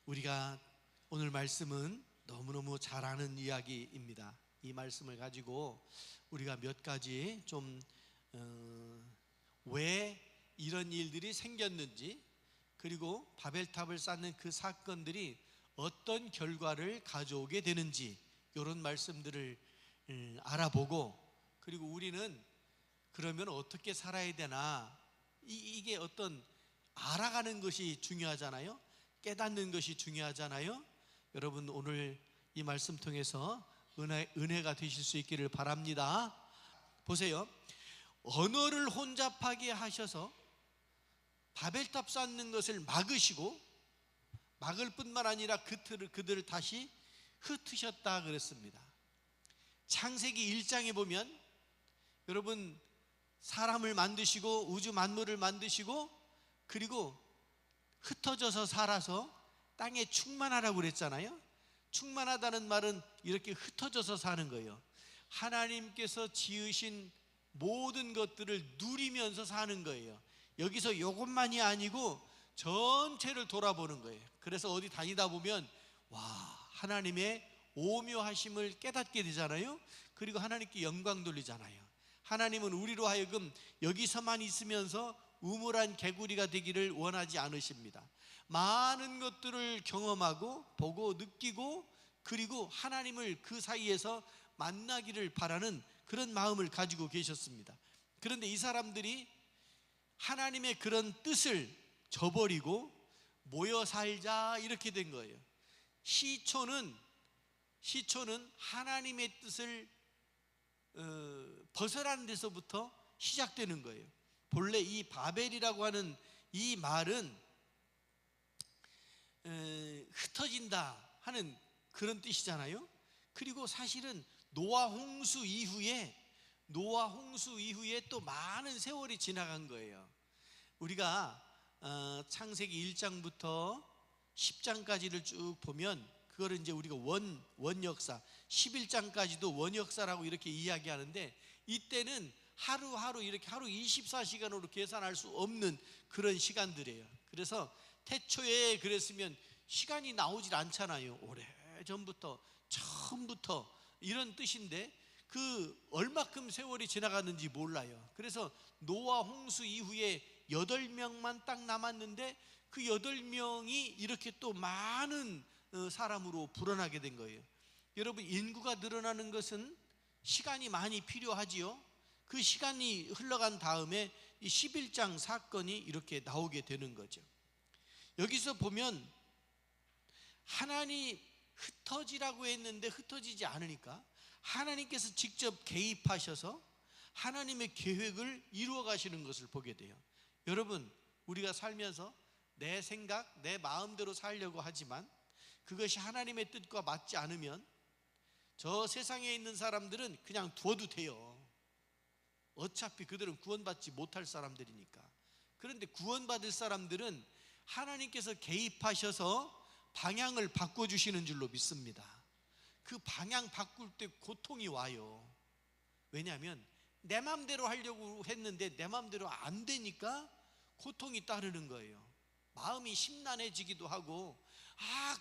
우리가 오늘 말씀은 너무너무 잘 아는 이야기입니다. 이 말씀을 가지고 우리가 몇 가지 좀 왜 이런 일들이 생겼는지, 그리고 바벨탑을 쌓는 그 사건들이 어떤 결과를 가져오게 되는지, 이런 말씀들을 알아보고, 그리고 우리는 그러면 어떻게 살아야 되나, 이게 어떤 알아가는 것이 중요하잖아요. 깨닫는 것이 중요하잖아요. 여러분, 오늘 이 말씀 통해서 은혜가 되실 수 있기를 바랍니다. 보세요. 언어를 혼잡하게 하셔서 바벨탑 쌓는 것을 막으시고, 막을 뿐만 아니라 그들을 다시 흩으셨다 그랬습니다. 창세기 1장에 보면, 여러분, 사람을 만드시고 우주 만물을 만드시고, 그리고 흩어져서 살아서 땅에 충만하라고 그랬잖아요. 충만하다는 말은 이렇게 흩어져서 사는 거예요. 하나님께서 지으신 모든 것들을 누리면서 사는 거예요. 여기서 이것만이 아니고 전체를 돌아보는 거예요. 그래서 어디 다니다 보면 와, 하나님의 오묘하심을 깨닫게 되잖아요. 그리고 하나님께 영광 돌리잖아요. 하나님은 우리로 하여금 여기서만 있으면서 우물한 개구리가 되기를 원하지 않으십니다. 많은 것들을 경험하고 보고 느끼고, 그리고 하나님을 그 사이에서 만나기를 바라는 그런 마음을 가지고 계셨습니다. 그런데 이 사람들이 하나님의 그런 뜻을 저버리고 모여 살자 이렇게 된 거예요. 시초는 하나님의 뜻을 벗어나는 데서부터 시작되는 거예요. 본래 이 바벨이라고 하는 이 말은 흩어진다 하는 그런 뜻이잖아요. 그리고 사실은 노아 홍수 이후에 또 많은 세월이 지나간 거예요. 우리가 창세기 1장부터 10장까지를 쭉 보면 그거를 이제 우리가 원역사, 11장까지도 원역사라고 이렇게 이야기하는데, 이때는 하루하루 이렇게 하루 24시간으로 계산할 수 없는 그런 시간들이에요. 그래서 태초에 그랬으면 시간이 나오질 않잖아요. 오래전부터, 처음부터 이런 뜻인데 그 얼마큼 세월이 지나갔는지 몰라요. 그래서 노아 홍수 이후에 8명만 딱 남았는데 그 8명이 이렇게 또 많은 사람으로 불어나게 된 거예요. 여러분, 인구가 늘어나는 것은 시간이 많이 필요하지요. 그 시간이 흘러간 다음에 이 11장 사건이 이렇게 나오게 되는 거죠. 여기서 보면 하나님 흩어지라고 했는데 흩어지지 않으니까 하나님께서 직접 개입하셔서 하나님의 계획을 이루어 가시는 것을 보게 돼요. 여러분, 우리가 살면서 내 생각, 내 마음대로 살려고 하지만 그것이 하나님의 뜻과 맞지 않으면 저 세상에 있는 사람들은 그냥 두어도 돼요. 어차피 그들은 구원받지 못할 사람들이니까. 그런데 구원받을 사람들은 하나님께서 개입하셔서 방향을 바꿔주시는 줄로 믿습니다. 그 방향 바꿀 때 고통이 와요. 왜냐하면 내 마음대로 하려고 했는데 내 마음대로 안 되니까 고통이 따르는 거예요. 마음이 심란해지기도 하고,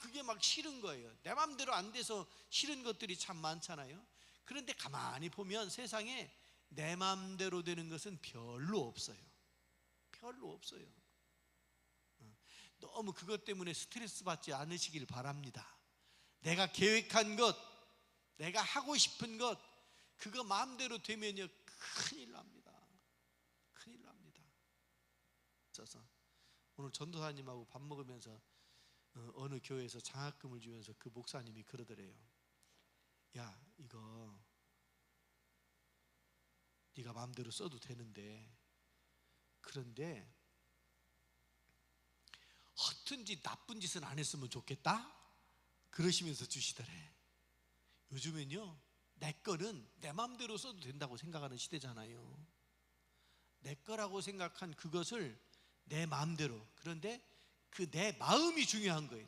그게 막 싫은 거예요. 내 마음대로 안 돼서 싫은 것들이 참 많잖아요. 그런데 가만히 보면 세상에 내 마음대로 되는 것은 별로 없어요. 별로 없어요. 너무 그것 때문에 스트레스 받지 않으시길 바랍니다. 내가 계획한 것, 내가 하고 싶은 것, 그거 마음대로 되면요 큰일 납니다. 큰일 납니다. 그래서 오늘 전도사님하고 밥 먹으면서 어느 교회에서 장학금을 주면서 그 목사님이 그러더래요. 야, 이거 네가 마음대로 써도 되는데, 그런데 허튼 짓, 나쁜 짓은 안 했으면 좋겠다? 그러시면서 주시더래. 요즘엔요, 내 거는 내 마음대로 써도 된다고 생각하는 시대잖아요. 내 거라고 생각한 그것을 내 마음대로, 그런데 그 내 마음이 중요한 거예요.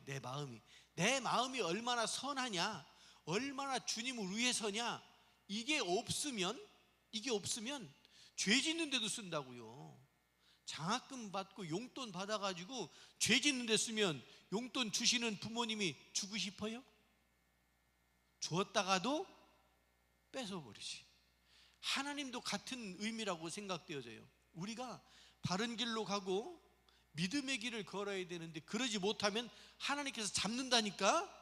내 마음이 얼마나 선하냐, 얼마나 주님을 위해서냐, 이게 없으면 죄 짓는 데도 쓴다고요. 장학금 받고 용돈 받아가지고 죄 짓는 데 쓰면 용돈 주시는 부모님이 주고 싶어요? 주었다가도 뺏어버리지. 하나님도 같은 의미라고 생각되어져요. 우리가 바른 길로 가고 믿음의 길을 걸어야 되는데 그러지 못하면 하나님께서 잡는다니까.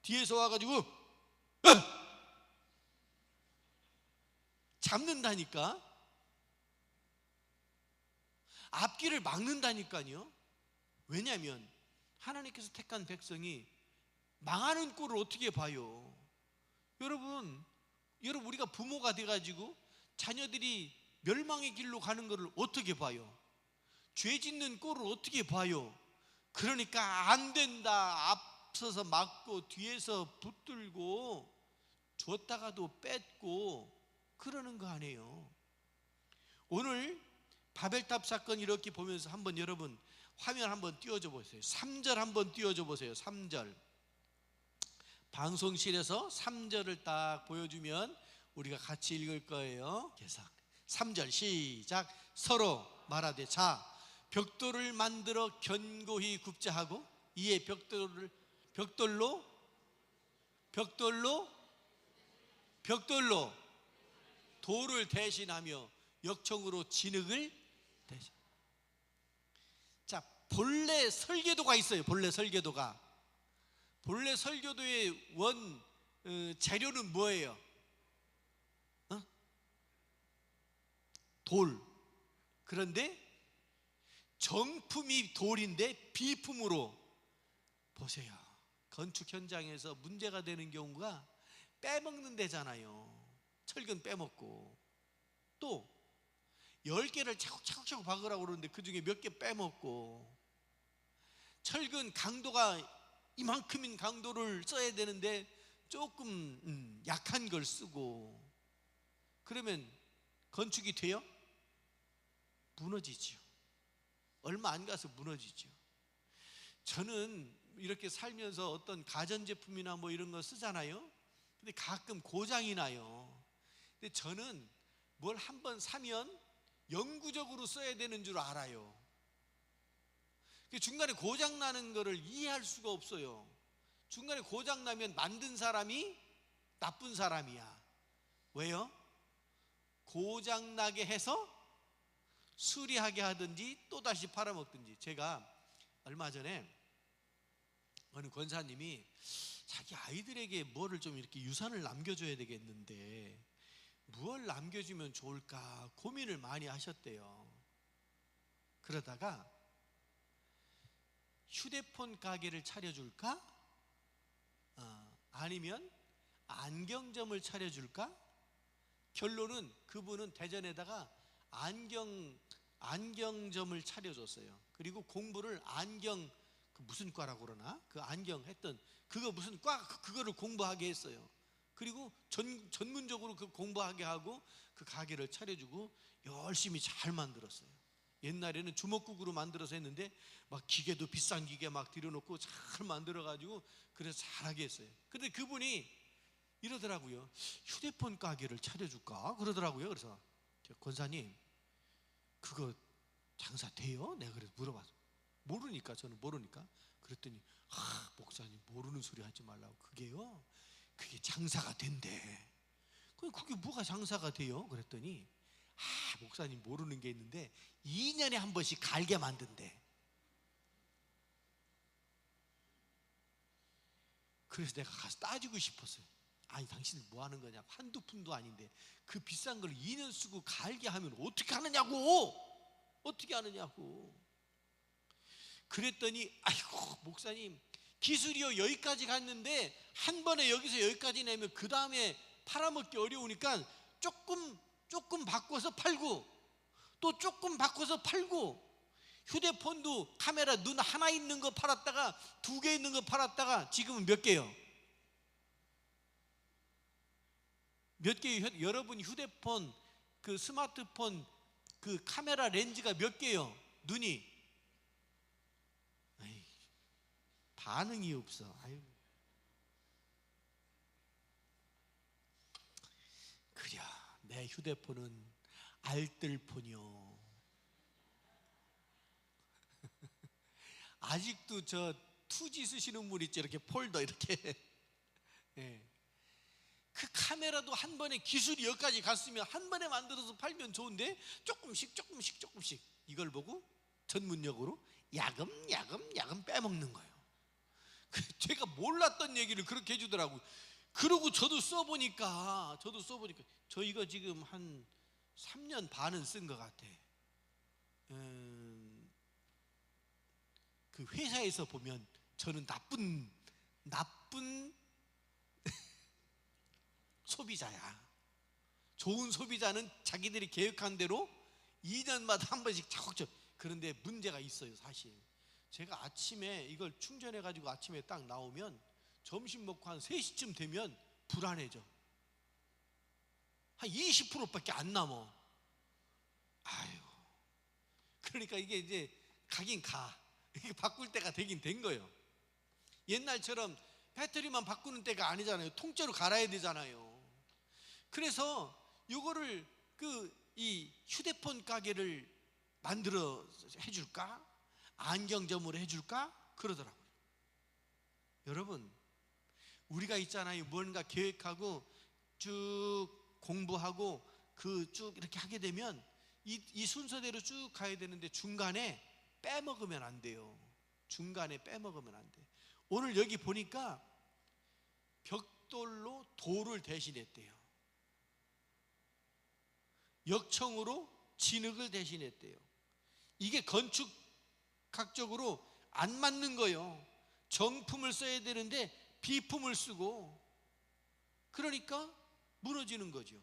뒤에서 와가지고 잡는다니까. 앞길을 막는다니까요. 왜냐하면 하나님께서 택한 백성이 망하는 꼴을 어떻게 봐요? 여러분 우리가 부모가 돼가지고 자녀들이 멸망의 길로 가는 것을 어떻게 봐요? 죄 짓는 꼴을 어떻게 봐요? 그러니까 안 된다, 앞서서 막고 뒤에서 붙들고 줬다가도 뺏고 그러는 거 아니에요. 오늘 바벨탑 사건 이렇게 보면서 한번 여러분 화면 한번 띄워줘 보세요. 3절 한번 띄워줘 보세요. 3절. 방송실에서 3절을 딱 보여주면 우리가 같이 읽을 거예요. 그래서 3절 시작. 서로 말하되 자 벽돌을 만들어 견고히 굽자 하고 이에 벽돌로 돌을 대신하며 역청으로 진흙을 대신. 자, 본래 설계도가 있어요. 본래 설계도의 원 재료는 뭐예요? 돌. 그런데 정품이 돌인데 비품으로 보세요. 건축 현장에서 문제가 되는 경우가 빼먹는 데잖아요. 철근 빼먹고 또 10개를 차곡차곡 박으라고 그러는데 그 중에 몇 개 빼먹고 철근 강도가 이만큼인 강도를 써야 되는데 조금 약한 걸 쓰고 그러면 건축이 돼요? 무너지죠. 얼마 안 가서 무너지죠. 저는 이렇게 살면서 어떤 가전제품이나 뭐 이런 거 쓰잖아요. 근데 가끔 고장이 나요. 근데 저는 뭘 한번 사면 영구적으로 써야 되는 줄 알아요. 중간에 고장 나는 거를 이해할 수가 없어요. 중간에 고장 나면 만든 사람이 나쁜 사람이야. 왜요? 고장 나게 해서 수리하게 하든지 또다시 팔아먹든지. 제가 얼마 전에 어느 권사님이 자기 아이들에게 뭐를 좀 이렇게 유산을 남겨줘야 되겠는데 무엇을 남겨주면 좋을까 고민을 많이 하셨대요. 그러다가 휴대폰 가게를 차려줄까? 아니면 안경점을 차려줄까? 결론은 그분은 대전에다가 안경점을 차려줬어요. 그리고 공부를 그 무슨 과라고 그러나? 그 안경 했던 그거 무슨 과 그거를 공부하게 했어요. 그리고 전문적으로 그 공부하게 하고 그 가게를 차려주고 열심히 잘 만들었어요. 옛날에는 주먹국으로 만들어서 했는데 막 기계도 비싼 기계 막 들여놓고 잘 만들어가지고 그래서 잘하게 했어요. 근데 그분이 이러더라고요. 휴대폰 가게를 차려줄까? 그러더라고요. 그래서 권사님 그거 장사 돼요? 내가 그래서 물어봤어. 모르니까 저는 모르니까. 그랬더니 목사님 모르는 소리 하지 말라고. 그게 장사가 된대. 그게 뭐가 장사가 돼요? 그랬더니 목사님 모르는 게 있는데 2년에 한 번씩 갈게 만든대. 그래서 내가 가서 따지고 싶었어요. 아니 당신 뭐 하는 거냐고. 한두 푼도 아닌데 그 비싼 걸 2년 쓰고 갈게 하면 어떻게 하느냐고. 그랬더니 아이고 목사님 기술이요 여기까지 갔는데 한 번에 여기서 여기까지 내면 그 다음에 팔아먹기 어려우니까 조금 바꿔서 팔고 또 조금 바꿔서 팔고 휴대폰도 카메라 눈 하나 있는 거 팔았다가 2개 있는 거 팔았다가 지금은 몇 개요? 몇 개요? 여러분 휴대폰 그 스마트폰 그 카메라 렌즈가 몇 개요? 눈이 반응이 없어. 그래 내 휴대폰은 알뜰폰이요. 아직도 저 투지 쓰시는 분 있죠, 이렇게 폴더 이렇게. 예. 그 카메라도 한 번에 기술이 여기까지 갔으면 한 번에 만들어서 팔면 좋은데 조금씩 이걸 보고 전문용어로 야금 빼먹는 거예요. 제가 몰랐던 얘기를 그렇게 해주더라고요. 그러고 저도 써보니까 저 이거 지금 한 3년 반은 쓴 것 같아. 그 회사에서 보면 저는 나쁜 소비자야. 좋은 소비자는 자기들이 계획한 대로 2년마다 한 번씩 차곡차곡. 그런데 문제가 있어요. 사실 제가 아침에 이걸 충전해 가지고 아침에 딱 나오면 점심 먹고 한 3시쯤 되면 불안해져. 한 20%밖에 안 남어. 아유, 그러니까 이게 이제 가긴 가. 이게 바꿀 때가 되긴 된 거예요. 옛날처럼 배터리만 바꾸는 때가 아니잖아요. 통째로 갈아야 되잖아요. 그래서 이거를 이 휴대폰 가게를 만들어 해줄까? 안경점으로 해줄까? 그러더라고요. 여러분, 우리가 있잖아요. 뭔가 계획하고 쭉 공부하고 쭉 이렇게 하게 되면 이 순서대로 쭉 가야 되는데 중간에 빼먹으면 안 돼요. 중간에 빼먹으면 안 돼. 오늘 여기 보니까 벽돌로 돌을 대신했대요. 역청으로 진흙을 대신했대요. 이게 건축학적으로 안 맞는 거예요. 정품을 써야 되는데 비품을 쓰고, 그러니까 무너지는 거죠.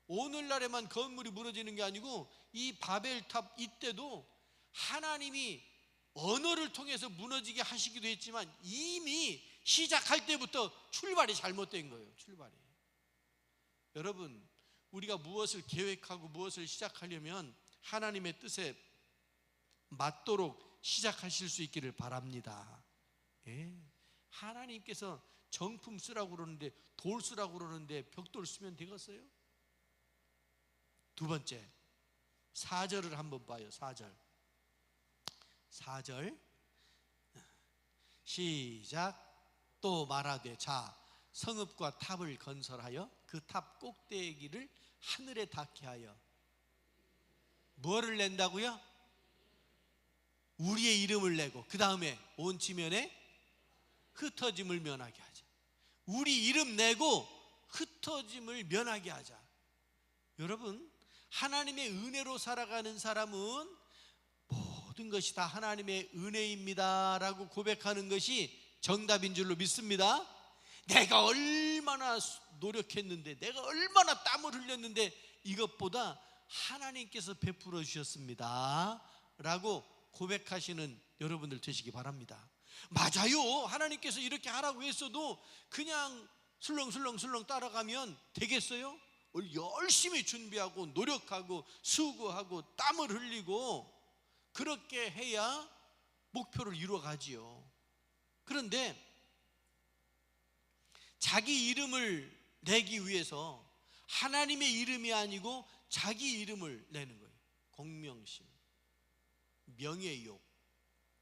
오늘날에만 건물이 무너지는 게 아니고 이 바벨탑 이때도 하나님이 언어를 통해서 무너지게 하시기도 했지만 이미 시작할 때부터 출발이 잘못된 거예요. 출발이. 여러분, 우리가 무엇을 계획하고 무엇을 시작하려면 하나님의 뜻에 맞도록 시작하실 수 있기를 바랍니다. 예. 하나님께서 정품 쓰라고 그러는데, 돌 쓰라고 그러는데 벽돌 쓰면 되겠어요? 두 번째, 4절을 한번 봐요. 4절 시작. 또 말하되 자, 성읍과 탑을 건설하여 그 탑 꼭대기를 하늘에 닿게 하여 뭐를 낸다고요? 우리의 이름을 내고 그 다음에 온 지면에 흩어짐을 면하게 하자. 우리 이름 내고 흩어짐을 면하게 하자. 여러분, 하나님의 은혜로 살아가는 사람은 모든 것이 다 하나님의 은혜입니다 라고 고백하는 것이 정답인 줄로 믿습니다. 내가 얼마나 노력했는데, 내가 얼마나 땀을 흘렸는데 이것보다 하나님께서 베풀어 주셨습니다 라고 고백하시는 여러분들 되시기 바랍니다. 맞아요. 하나님께서 이렇게 하라고 했어도 그냥 술렁술렁 따라가면 되겠어요? 열심히 준비하고 노력하고 수고하고 땀을 흘리고 그렇게 해야 목표를 이루어가지요. 그런데 자기 이름을 내기 위해서 하나님의 이름이 아니고 자기 이름을 내는 거예요. 공명심, 명예욕,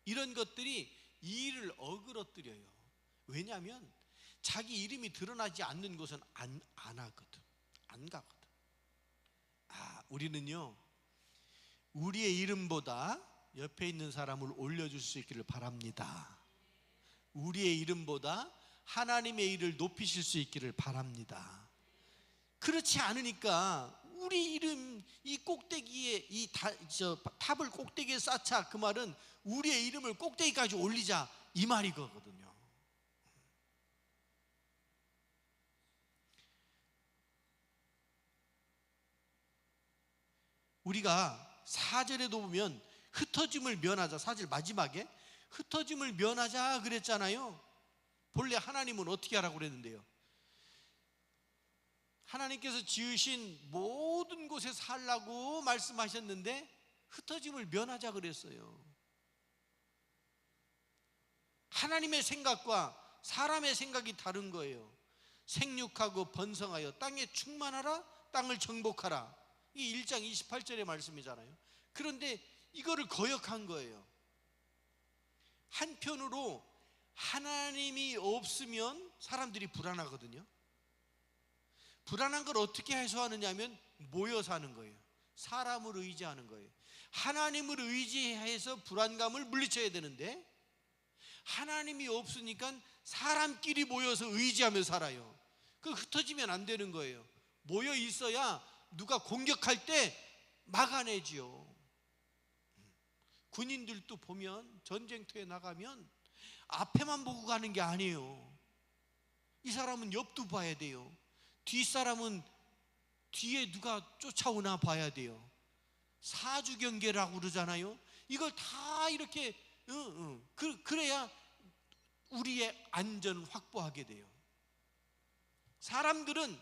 이런 것들이 이 일을 어그러뜨려요. 왜냐하면 자기 이름이 드러나지 않는 곳은 안 하거든. 안 가거든. 우리는요, 우리의 이름보다 옆에 있는 사람을 올려줄 수 있기를 바랍니다. 우리의 이름보다 하나님의 일을 높이실 수 있기를 바랍니다. 그렇지 않으니까 우리 이름 이 꼭대기에 탑을 꼭대기에 쌓자, 그 말은 우리의 이름을 꼭대기까지 올리자 이 말이거든요. 우리가 4절에도 보면 흩어짐을 면하자, 4절 마지막에 흩어짐을 면하자 그랬잖아요. 본래 하나님은 어떻게 하라고 그랬는데요? 하나님께서 지으신 모든 곳에 살라고 말씀하셨는데 흩어짐을 면하자 그랬어요. 하나님의 생각과 사람의 생각이 다른 거예요. 생육하고 번성하여 땅에 충만하라, 땅을 정복하라. 이 1장 28절의 말씀이잖아요. 그런데 이거를 거역한 거예요. 한편으로 하나님이 없으면 사람들이 불안하거든요. 불안한 걸 어떻게 해소하느냐 하면 모여 사는 거예요. 사람을 의지하는 거예요. 하나님을 의지해서 불안감을 물리쳐야 되는데 하나님이 없으니까 사람끼리 모여서 의지하며 살아요. 그 흩어지면 안 되는 거예요. 모여 있어야 누가 공격할 때 막아내지요. 군인들도 보면 전쟁터에 나가면 앞에만 보고 가는 게 아니에요. 이 사람은 옆도 봐야 돼요. 뒷사람은 뒤에 누가 쫓아오나 봐야 돼요. 사주경계라고 그러잖아요. 이걸 다 이렇게 그래야 우리의 안전을 확보하게 돼요. 사람들은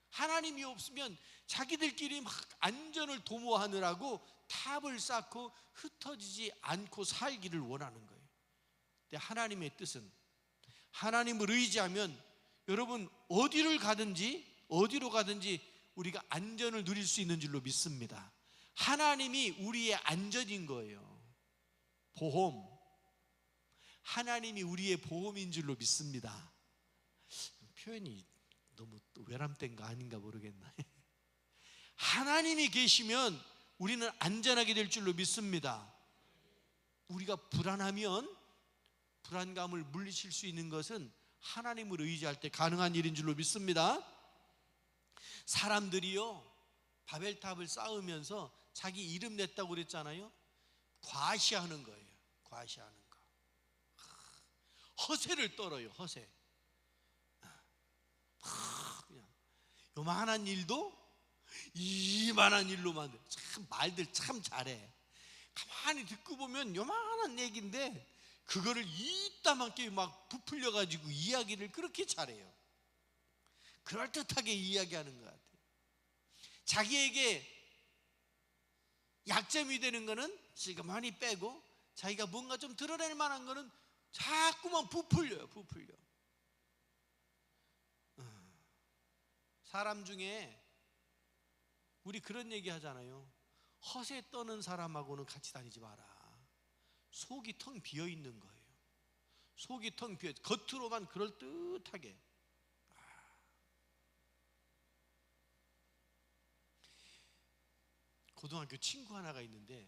하나님이 없으면 자기들끼리 막 안전을 도모하느라고 탑을 쌓고 흩어지지 않고 살기를 원하는 거예요. 근데 하나님의 뜻은, 하나님을 의지하면 여러분 어디로 가든지 우리가 안전을 누릴 수 있는 줄로 믿습니다. 하나님이 우리의 안전인 거예요. 보험. 하나님이 우리의 보험인 줄로 믿습니다. 표현이 너무 또 외람된 거 아닌가 모르겠나. 하나님이 계시면 우리는 안전하게 될 줄로 믿습니다. 우리가 불안하면 불안감을 물리칠 수 있는 것은 하나님을 의지할 때 가능한 일인 줄로 믿습니다. 사람들이요, 바벨탑을 쌓으면서 자기 이름 냈다고 그랬잖아요. 과시하는 거예요. 과시하는 거. 허세를 떨어요. 허세. 그냥 요만한 일도 이만한 일로 만들. 참 말들 참 잘해. 가만히 듣고 보면 요만한 얘기인데 그거를 이따만게 막 부풀려 가지고 이야기를 그렇게 잘해요. 그럴듯하게 이야기하는 것 같아요. 자기에게 약점이 되는 거는 시그마니 빼고 자기가 뭔가 좀 드러낼 만한 거는 자꾸만 부풀려요. 부풀려. 사람 중에 우리 그런 얘기 하잖아요. 허세 떠는 사람하고는 같이 다니지 마라. 속이 텅 비어 있는 거예요. 속이 텅 비어, 겉으로만 그럴듯하게. 고등학교 친구 하나가 있는데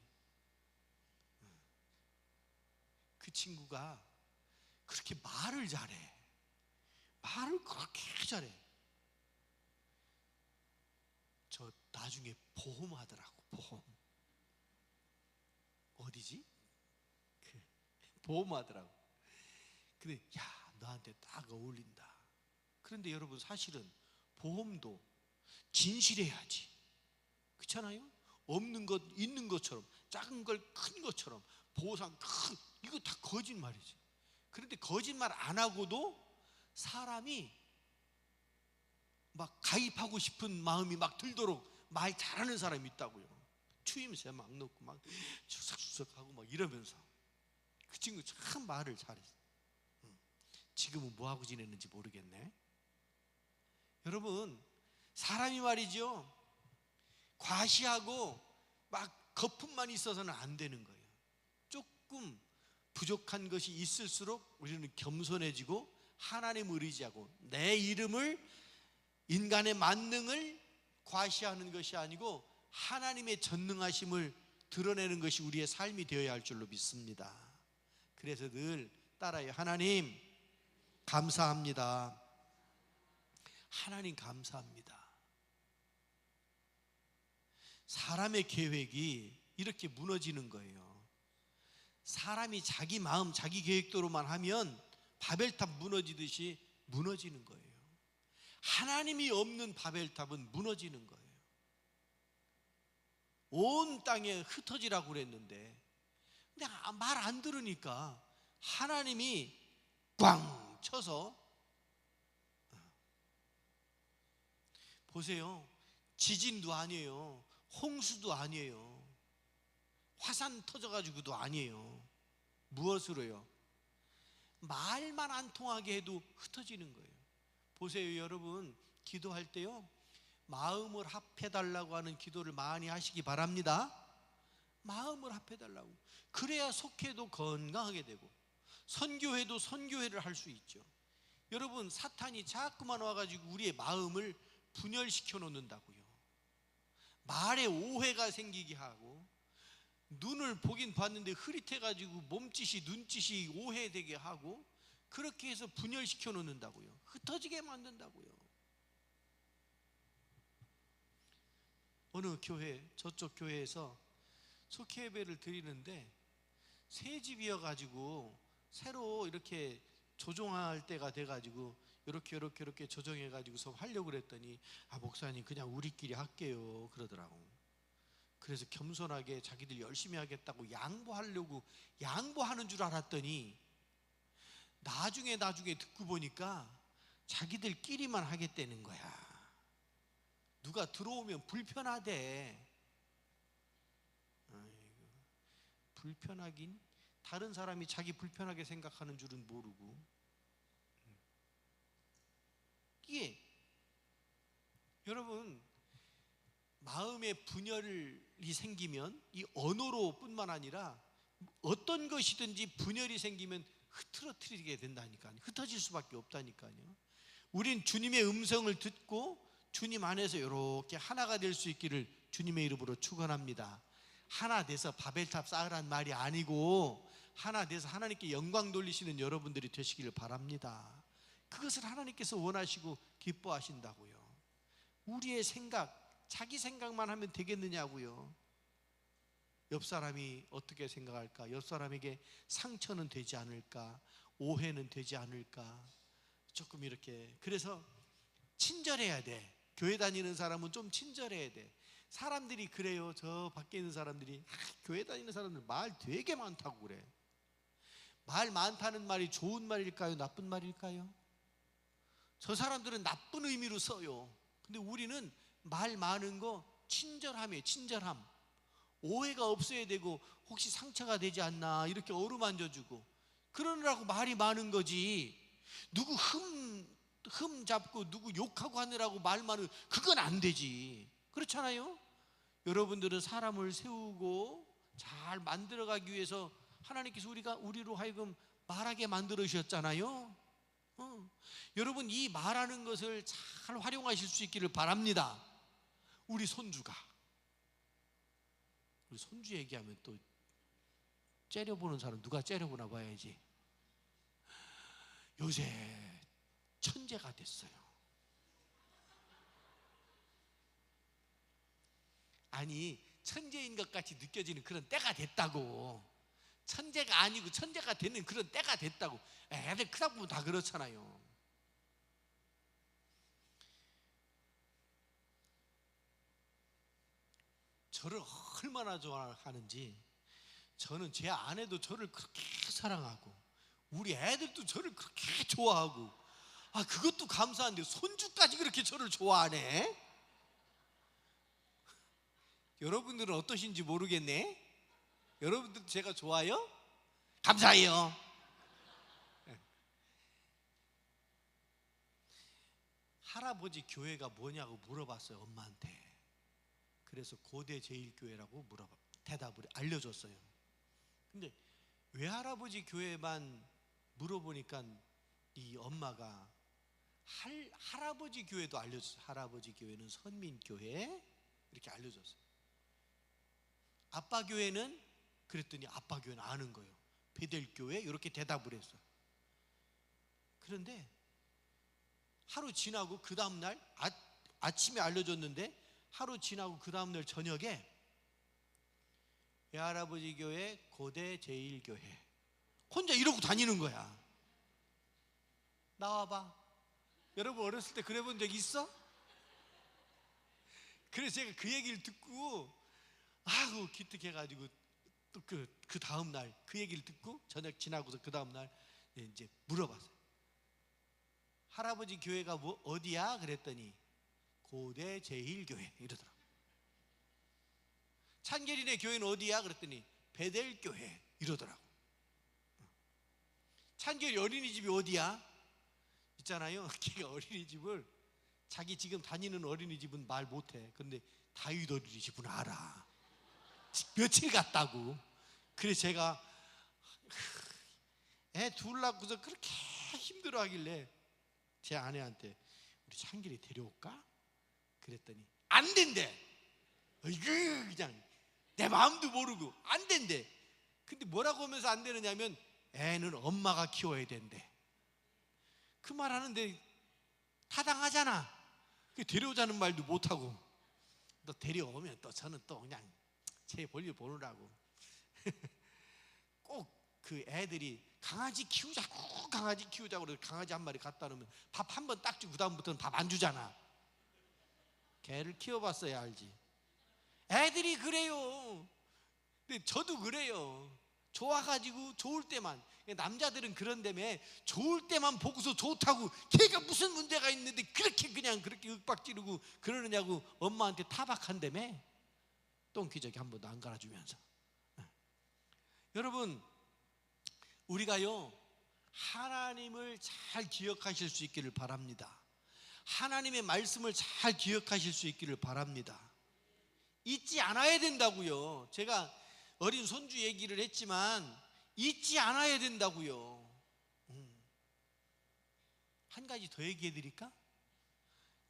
그 친구가 그렇게 말을 잘해. 말을 그렇게 잘해. 저 나중에 보험하더라고. 보험. 어디지? 보험하더라고. 근데 야, 너한테 딱 어울린다. 그런데 여러분 사실은 보험도 진실해야지. 그렇잖아요? 없는 것 있는 것처럼, 작은 걸 큰 것처럼, 보상 큰, 이거 다 거짓말이지. 그런데 거짓말 안 하고도 사람이 막 가입하고 싶은 마음이 막 들도록 말 잘하는 사람이 있다고요. 추임새 막 넣고 막 추석추석하고 막 이러면서. 그 친구 참 말을 잘했어. 지금은 뭐하고 지냈는지 모르겠네. 여러분, 사람이 말이죠, 과시하고 막 거품만 있어서는 안 되는 거예요. 조금 부족한 것이 있을수록 우리는 겸손해지고 하나님을 의지하고 내 이름을, 인간의 만능을 과시하는 것이 아니고 하나님의 전능하심을 드러내는 것이 우리의 삶이 되어야 할 줄로 믿습니다. 그래서 늘 따라요. 하나님 감사합니다. 하나님 감사합니다. 사람의 계획이 이렇게 무너지는 거예요. 사람이 자기 마음, 자기 계획대로만 하면 바벨탑 무너지듯이 무너지는 거예요. 하나님이 없는 바벨탑은 무너지는 거예요. 온 땅에 흩어지라고 그랬는데 근데 말 안 들으니까 하나님이 꽝 쳐서, 보세요. 지진도 아니에요. 홍수도 아니에요. 화산 터져가지고도 아니에요. 무엇으로요? 말만 안 통하게 해도 흩어지는 거예요. 보세요, 여러분. 기도할 때요, 마음을 합해달라고 하는 기도를 많이 하시기 바랍니다. 마음을 합해달라고. 그래야 속해도 건강하게 되고, 선교회도 선교회를 할 수 있죠. 여러분, 사탄이 자꾸만 와가지고 우리의 마음을 분열시켜 놓는다고요. 말에 오해가 생기게 하고, 눈을 보긴 봤는데 흐릿해가지고 몸짓이 눈짓이 오해되게 하고, 그렇게 해서 분열시켜 놓는다고요. 흩어지게 만든다고요. 어느 교회, 저쪽 교회에서 속회 예배를 드리는데 새 집이어가지고 새로 이렇게 조종할 때가 돼가지고 이렇게 조정해가지고서 하려고 그랬더니, 목사님 그냥 우리끼리 할게요 그러더라고. 그래서 겸손하게 자기들 열심히 하겠다고 양보하는 줄 알았더니 나중에 듣고 보니까 자기들끼리만 하겠다는 거야. 누가 들어오면 불편하대. 아이고, 불편하긴, 다른 사람이 자기 불편하게 생각하는 줄은 모르고. 이게 여러분, 마음의 분열이 생기면 이 언어로 뿐만 아니라 어떤 것이든지 분열이 생기면 흐트러뜨리게 된다니까요. 흩어질 수밖에 없다니까요. 우린 주님의 음성을 듣고 주님 안에서 이렇게 하나가 될 수 있기를 주님의 이름으로 축원합니다. 하나 돼서 바벨탑 쌓으란 말이 아니고 하나 돼서 하나님께 영광 돌리시는 여러분들이 되시기를 바랍니다. 그것을 하나님께서 원하시고 기뻐하신다고요. 우리의 생각, 자기 생각만 하면 되겠느냐고요. 옆 사람이 어떻게 생각할까? 옆 사람에게 상처는 되지 않을까? 오해는 되지 않을까? 조금 이렇게. 그래서 친절해야 돼. 교회 다니는 사람은 좀 친절해야 돼. 사람들이 그래요. 저 밖에 있는 사람들이 교회 다니는 사람들 말 되게 많다고 그래. 말 많다는 말이 좋은 말일까요? 나쁜 말일까요? 저 사람들은 나쁜 의미로 써요. 근데 우리는 말 많은 거 친절함이에요. 친절함. 오해가 없어야 되고 혹시 상처가 되지 않나 이렇게 어루만져주고 그러느라고 말이 많은 거지. 누구 흠 잡고 누구 욕하고 하느라고 말 많은, 그건 안 되지. 그렇잖아요. 여러분들은 사람을 세우고 잘 만들어가기 위해서 하나님께서 우리로 하여금 말하게 만들어 주셨잖아요. 여러분, 이 말하는 것을 잘 활용하실 수 있기를 바랍니다. 우리 손주 얘기하면 또 째려보는 사람, 누가 째려보나 봐야지. 요새 천재가 됐어요. 아니, 천재인 것 같이 느껴지는 그런 때가 됐다고. 천재가 아니고 천재가 되는 그런 때가 됐다고. 애들 크다 보면 다 그렇잖아요. 저를 얼마나 좋아하는지, 저는 제 아내도 저를 그렇게 사랑하고 우리 애들도 저를 그렇게 좋아하고, 그것도 감사한데 손주까지 그렇게 저를 좋아하네. 여러분들은 어떠신지 모르겠네. 여러분들 제가 좋아요? 감사해요. 할아버지 교회가 뭐냐고 물어봤어요, 엄마한테. 그래서 고대 제일교회라고 대답을 알려줬어요. 근데 왜 할아버지 교회만 물어보니까 이 엄마가 할아버지 교회도 알려줬어요. 할아버지 교회는 선민교회 이렇게 알려줬어요. 아빠 교회는, 그랬더니 아빠 교회는 아는 거예요. 베델교회 이렇게 대답을 했어요. 그런데 하루 지나고 그 다음날 아침에 알려줬는데 하루 지나고 그 다음날 저녁에 외할아버지 교회 고대 제일교회 혼자 이러고 다니는 거야. 나와봐. 여러분 어렸을 때 그래 본 적 있어? 그래서 제가 그 얘기를 듣고 기특해가지고 또 그 다음날 그 얘기를 듣고 저녁 지나고서 그 다음날 이제 물어봤어요. 할아버지 교회가 어디야? 그랬더니 고대 제일교회 이러더라고. 찬결이네 교회는 어디야? 그랬더니 베델교회 이러더라고. 찬결이 어린이집이 어디야? 있잖아요. 걔가 어린이집을, 자기 지금 다니는 어린이집은 말 못해. 근데 다윗 어린이집은 알아. 며칠 갔다고. 그래서 제가 애 둘 낳고서 그렇게 힘들어하길래 제 아내한테 우리 창길이 데려올까? 그랬더니 안 된대. 그냥 내 마음도 모르고 안 된대. 근데 뭐라고 하면서 안 되느냐면 애는 엄마가 키워야 된대. 그 말 하는데 타당하잖아. 데려오자는 말도 못하고 너 데려오면 또 저는 또 그냥 제 볼일 보느라고 꼭 그 애들이 강아지 키우자고 그래서 강아지 한 마리 갖다 놓으면 밥 한 번 딱 주고 그 다음부터는 밥 안 주잖아. 개를 키워봤어야 알지. 애들이 그래요. 근데 저도 그래요. 좋아가지고 좋을 때만, 남자들은 그런다며 좋을 때만 보고서 좋다고 걔가 무슨 문제가 있는데 그렇게 윽박 지르고 그러느냐고 엄마한테 타박한다며. 똥기저귀 한 번도 안 갈아주면서. 여러분, 우리가요 하나님을 잘 기억하실 수 있기를 바랍니다. 하나님의 말씀을 잘 기억하실 수 있기를 바랍니다. 잊지 않아야 된다고요. 제가 어린 손주 얘기를 했지만 잊지 않아야 된다고요. 한 가지 더 얘기해 드릴까?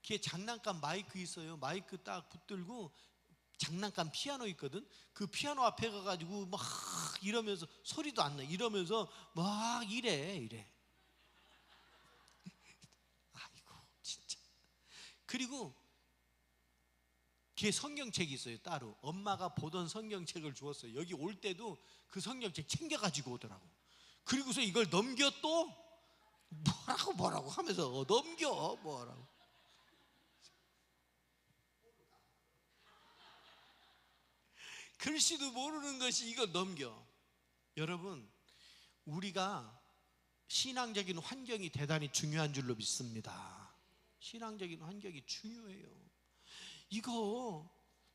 걔 장난감 마이크 있어요. 마이크 딱 붙들고 장난감 피아노 있거든. 그 피아노 앞에 가가지고 막 이러면서 소리도 안 나. 이러면서 막 이래. 아이고 진짜. 그리고 걔 성경책이 있어요. 따로 엄마가 보던 성경책을 주었어요. 여기 올 때도 그 성경책 챙겨가지고 오더라고. 그리고서 이걸 넘겨 또 뭐라고 하면서 넘겨 뭐라고. 글씨도 모르는 것이 이걸 넘겨. 여러분, 우리가 신앙적인 환경이 대단히 중요한 줄로 믿습니다. 신앙적인 환경이 중요해요. 이거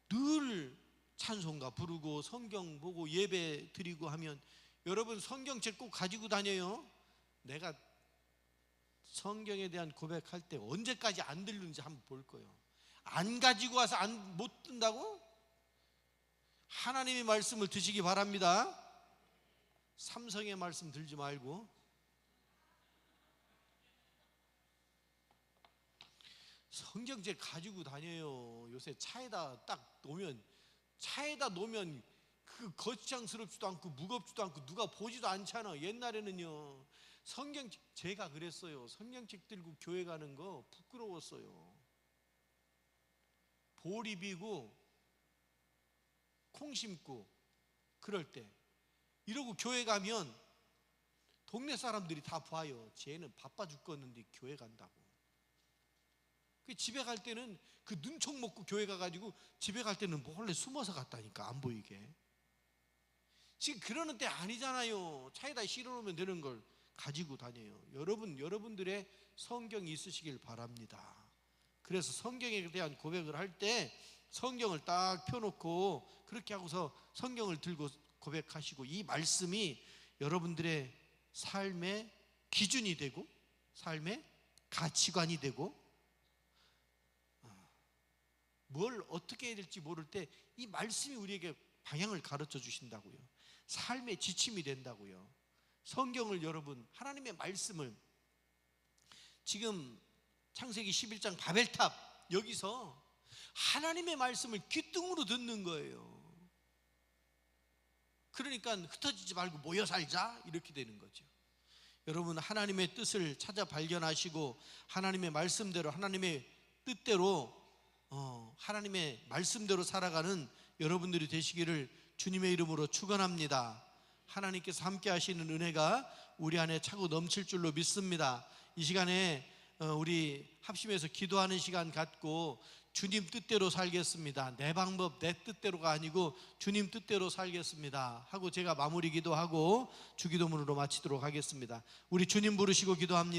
늘 찬송가 부르고 성경 보고 예배 드리고 하면 여러분 성경책 꼭 가지고 다녀요. 내가 성경에 대한 고백할 때 언제까지 안 들리는지 한번 볼 거예요. 안 가지고 와서 못 든다고? 하나님의 말씀을 드시기 바랍니다. 삼성의 말씀 들지 말고. 성경책 가지고 다녀요. 요새 차에다 놓으면 그 거창스럽지도 않고 무겁지도 않고 누가 보지도 않잖아. 옛날에는요 성경책, 제가 그랬어요. 성경책 들고 교회 가는 거 부끄러웠어요. 보리 비고 콩 심고 그럴 때 이러고 교회 가면 동네 사람들이 다 봐요. 쟤는 바빠 죽겠는데 교회 간다고. 집에 갈 때는 그 눈총 먹고 교회 가가지고 집에 갈 때는 몰래 숨어서 갔다니까, 안 보이게. 지금 그러는 때 아니잖아요. 차에다 실어놓으면 되는 걸 가지고 다녀요. 여러분들의 성경이 있으시길 바랍니다. 그래서 성경에 대한 고백을 할 때 성경을 딱 펴놓고 그렇게 하고서 성경을 들고 고백하시고, 이 말씀이 여러분들의 삶의 기준이 되고 삶의 가치관이 되고 뭘 어떻게 해야 될지 모를 때 이 말씀이 우리에게 방향을 가르쳐 주신다고요. 삶의 지침이 된다고요. 성경을, 여러분, 하나님의 말씀을, 지금 창세기 11장 바벨탑, 여기서 하나님의 말씀을 귀등으로 듣는 거예요. 그러니까 흩어지지 말고 모여 살자, 이렇게 되는 거죠. 여러분, 하나님의 뜻을 찾아 발견하시고 하나님의 말씀대로, 하나님의 뜻대로, 하나님의 말씀대로 살아가는 여러분들이 되시기를 주님의 이름으로 축원합니다. 하나님께서 함께 하시는 은혜가 우리 안에 차고 넘칠 줄로 믿습니다. 이 시간에 우리 합심해서 기도하는 시간 갖고 주님 뜻대로 살겠습니다, 내 방법 내 뜻대로가 아니고 주님 뜻대로 살겠습니다 하고 제가 마무리 기도하고 주기도문으로 마치도록 하겠습니다. 우리 주님 부르시고 기도합니다.